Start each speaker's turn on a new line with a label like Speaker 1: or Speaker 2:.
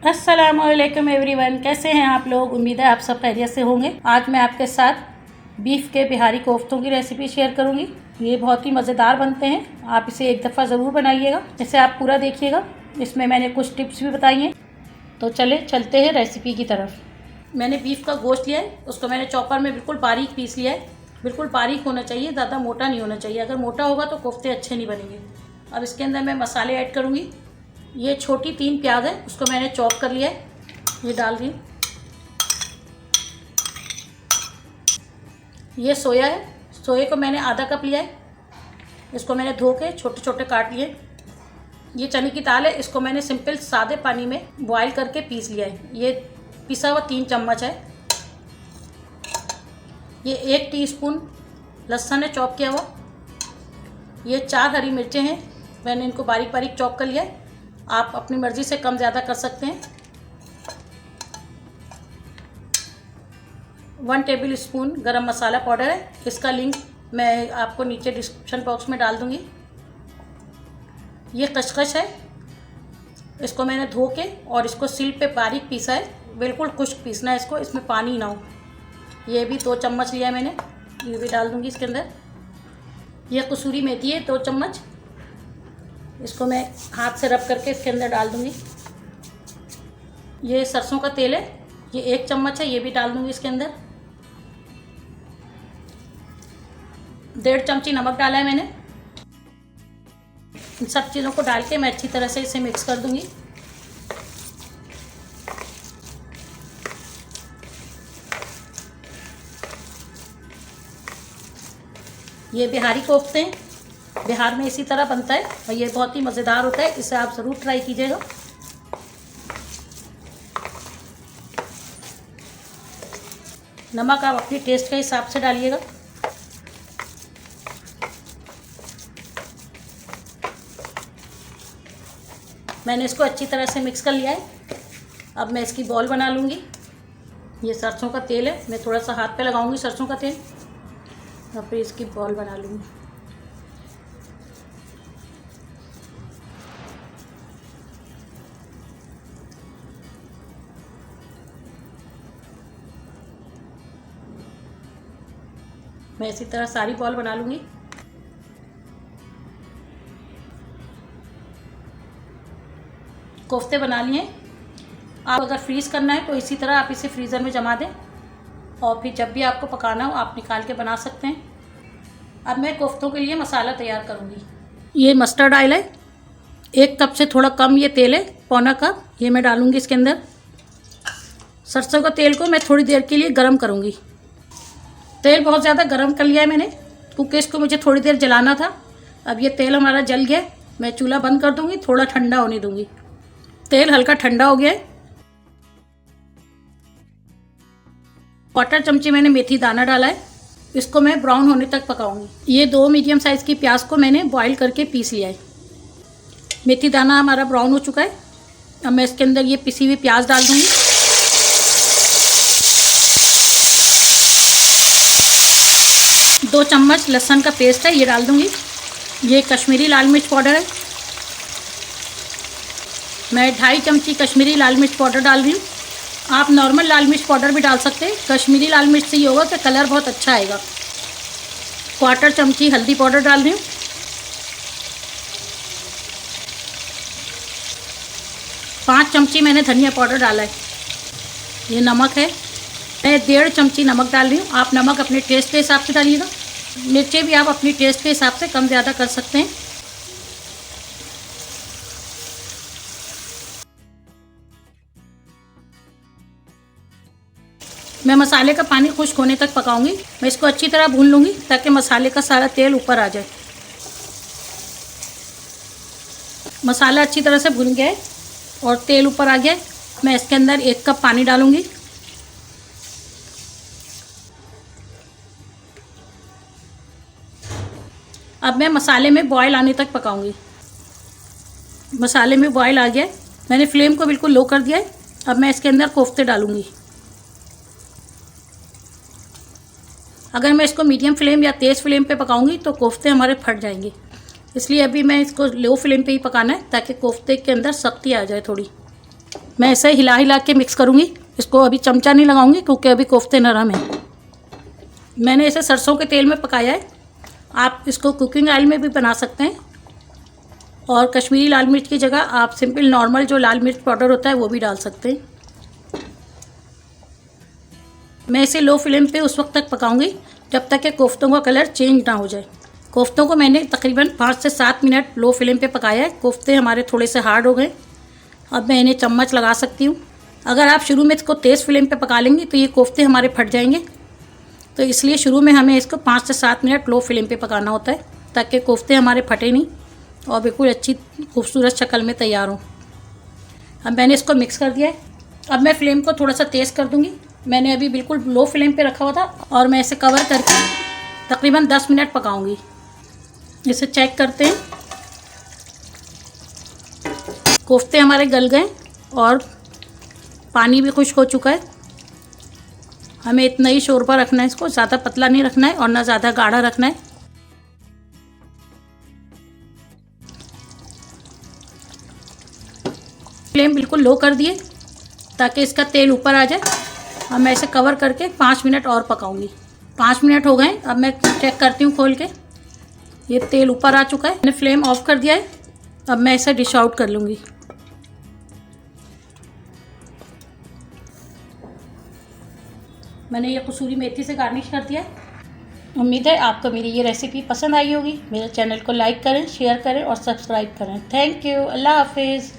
Speaker 1: अस्सलामुअलैकुम एवरीवन, कैसे हैं आप लोग। उम्मीद है आप सब खैरियत से होंगे। आज मैं आपके साथ बीफ के बिहारी कोफ्तों की रेसिपी शेयर करूंगी। ये बहुत ही मज़ेदार बनते हैं, आप इसे एक दफ़ा ज़रूर बनाइएगा। इसे आप पूरा देखिएगा, इसमें मैंने कुछ टिप्स भी बताई हैं। तो चलते हैं रेसिपी की तरफ। मैंने बीफ का गोश्त लिया है, उसको मैंने चॉपर में बिल्कुल बारीक पीस लिया है। बिल्कुल बारीक होना चाहिए, ज़्यादा मोटा नहीं होना चाहिए। अगर मोटा होगा तो कोफ्ते अच्छे नहीं बनेंगे। अब इसके अंदर मैं मसाले ऐड करूँगी। ये छोटी 3 प्याज है, उसको मैंने चॉप कर लिया है, ये डाल दी। ये सोया है, सोए को मैंने आधा कप लिया है, इसको मैंने धो के छोटे छोटे काट लिए। ये चने की दाल है, इसको मैंने सिंपल सादे पानी में बॉईल करके पीस लिया है। ये पिसा हुआ 3 चम्मच है। ये 1 टीस्पून लहसुन है चॉप किया हुआ। ये 4 हरी मिर्चें हैं, मैंने इनको बारीक बारीक चॉप कर लिया है। आप अपनी मर्ज़ी से कम ज़्यादा कर सकते हैं। 1 टेबल स्पून गरम मसाला पाउडर है, इसका लिंक मैं आपको नीचे डिस्क्रिप्शन बॉक्स में डाल दूँगी। ये खसखस है, इसको मैंने धो के और इसको सिल पे बारीक पीसा है। बिल्कुल खुश्क पीसना है इसको, इसमें पानी ना हो। ये भी 2 चम्मच लिया है मैंने, ये भी डाल दूँगी इसके अंदर। ये कसूरी मेथी है 2 चम्मच, इसको मैं हाथ से रब करके इसके अंदर डाल दूँगी। ये सरसों का तेल है, ये 1 चम्मच है, ये भी डाल दूँगी इसके अंदर। 1.5 चमची नमक डाला है मैंने। इन सब चीज़ों को डाल के मैं अच्छी तरह से इसे मिक्स कर दूँगी। ये बिहारी कोफ्ते हैं, बिहार में इसी तरह बनता है और ये बहुत ही मज़ेदार होता है। इसे आप ज़रूर ट्राई कीजिएगा। नमक आप अपने टेस्ट के हिसाब से डालिएगा। मैंने इसको अच्छी तरह से मिक्स कर लिया है। अब मैं इसकी बॉल बना लूँगी। ये सरसों का तेल है, मैं थोड़ा सा हाथ पे लगाऊंगी सरसों का तेल और फिर इसकी बॉल बना लूँगी। मैं इसी तरह सारी बॉल बना लूँगी। कोफ्ते बना लिए। आप अगर फ्रीज़ करना है तो इसी तरह आप इसे फ्रीज़र में जमा दें और फिर जब भी आपको पकाना हो आप निकाल के बना सकते हैं। अब मैं कोफ्तों के लिए मसाला तैयार करूँगी। ये मस्टर्ड ऑयल है, 1 कप से थोड़ा कम ये तेल है, पौना कप, ये मैं डालूँगी इसके अंदर। सरसों का तेल को मैं थोड़ी देर के लिए गर्म करूँगी। तेल बहुत ज़्यादा गर्म कर लिया है मैंने, क्योंकि इसको मुझे थोड़ी देर जलाना था। अब ये तेल हमारा जल गया, मैं चूल्हा बंद कर दूँगी, थोड़ा ठंडा होने दूँगी। तेल हल्का ठंडा हो गया है। 1/4 चमची मैंने मेथी दाना डाला है, इसको मैं ब्राउन होने तक पकाऊंगी। ये 2 मीडियम साइज़ की प्याज को मैंने बॉईल करके पीस लिया है। मेथी दाना हमारा ब्राउन हो चुका है। अब मैं इसके अंदर ये पिसी हुई प्याज डाल दूँगी। दो चम्मच लहसुन का पेस्ट है, ये डाल दूँगी। ये कश्मीरी लाल मिर्च पाउडर है, मैं 2.5 चमची कश्मीरी लाल मिर्च पाउडर डाल रही हूँ। आप नॉर्मल लाल मिर्च पाउडर भी डाल सकते हैं, कश्मीरी लाल मिर्च से ये होगा कि कलर बहुत अच्छा आएगा। 1/4 चमची हल्दी पाउडर डाल रही हूँ। 5 चमची मैंने धनिया पाउडर डाला है। ये नमक है, मैं 1.5 चमची नमक डाल रही हूँ। आप नमक अपने टेस्ट के हिसाब से डालिएगा। मिर्चें भी आप अपनी टेस्ट के हिसाब से कम ज़्यादा कर सकते हैं। मैं मसाले का पानी खुश्क होने तक पकाऊंगी। मैं इसको अच्छी तरह भून लूँगी ताकि मसाले का सारा तेल ऊपर आ जाए। मसाला अच्छी तरह से भून गया है और तेल ऊपर आ गया है। मैं इसके अंदर 1 कप पानी डालूँगी। अब मैं मसाले में बॉयल आने तक पकाऊंगी। मसाले में बॉयल आ गया है, मैंने फ्लेम को बिल्कुल लो कर दिया है। अब मैं इसके अंदर कोफ्ते डालूँगी। अगर मैं इसको मीडियम फ्लेम या तेज़ फ्लेम पे पकाऊंगी तो कोफ्ते हमारे फट जाएंगे, इसलिए अभी मैं इसको लो फ्लेम पे ही पकाना है ताकि कोफ्ते के अंदर सख्ती आ जाए थोड़ी। मैं ऐसे हिला हिला के मिक्स करूँगी। इसको अभी चमचा नहीं लगाऊंगी क्योंकि अभी कोफ्ते नरम हैं। मैंने इसे सरसों के तेल में पकाया है। आप इसको कुकिंग ऑयल में भी बना सकते हैं और कश्मीरी लाल मिर्च की जगह आप सिंपल नॉर्मल जो लाल मिर्च पाउडर होता है वो भी डाल सकते हैं। मैं इसे लो फ्लेम पे उस वक्त तक पकाऊंगी जब तक कि कोफ्तों का कलर चेंज ना हो जाए। कोफ्तों को मैंने तकरीबन 5 से 7 मिनट लो फ्लेम पे पकाया है। कोफ्ते हमारे थोड़े से हार्ड हो गए। अब मैं इन्हें चम्मच लगा सकती हूँ। अगर आप शुरू में इसको तेज़ फ्लेम पे पका लेंगी तो ये कोफ्ते हमारे फट जाएंगे, तो इसलिए शुरू में हमें इसको 5 से 7 मिनट लो फ्लेम पे पकाना होता है ताकि कोफ्ते हमारे फटे नहीं और बिल्कुल अच्छी खूबसूरत शक्ल में तैयार हों। अब मैंने इसको मिक्स कर दिया है। अब मैं फ्लेम को थोड़ा सा तेज़ कर दूँगी। मैंने अभी बिल्कुल लो फ्लेम पे रखा हुआ था और मैं इसे कवर करके तकरीबन 10 मिनट पकाऊंगी। इसे चेक करते हैं। कोफ्ते हमारे गल गए और पानी भी खुश्क हो चुका है। हमें इतना ही शोरबा रखना है, इसको ज़्यादा पतला नहीं रखना है और ना ज़्यादा गाढ़ा रखना है। फ्लेम बिल्कुल लो कर दिए ताकि इसका तेल ऊपर आ जाए। अब मैं इसे कवर करके 5 मिनट और पकाऊंगी। 5 मिनट हो गए। अब मैं चेक करती हूँ खोल के। ये तेल ऊपर आ चुका है। मैंने फ्लेम ऑफ कर दिया है। अब मैं इसे डिश आउट कर लूँगी। मैंने ये कसूरी मेथी से गार्निश कर दिया है। उम्मीद है आपको मेरी ये रेसिपी पसंद आई होगी। मेरे चैनल को लाइक करें, शेयर करें और सब्सक्राइब करें। Thank you. अल्लाह हाफिज़।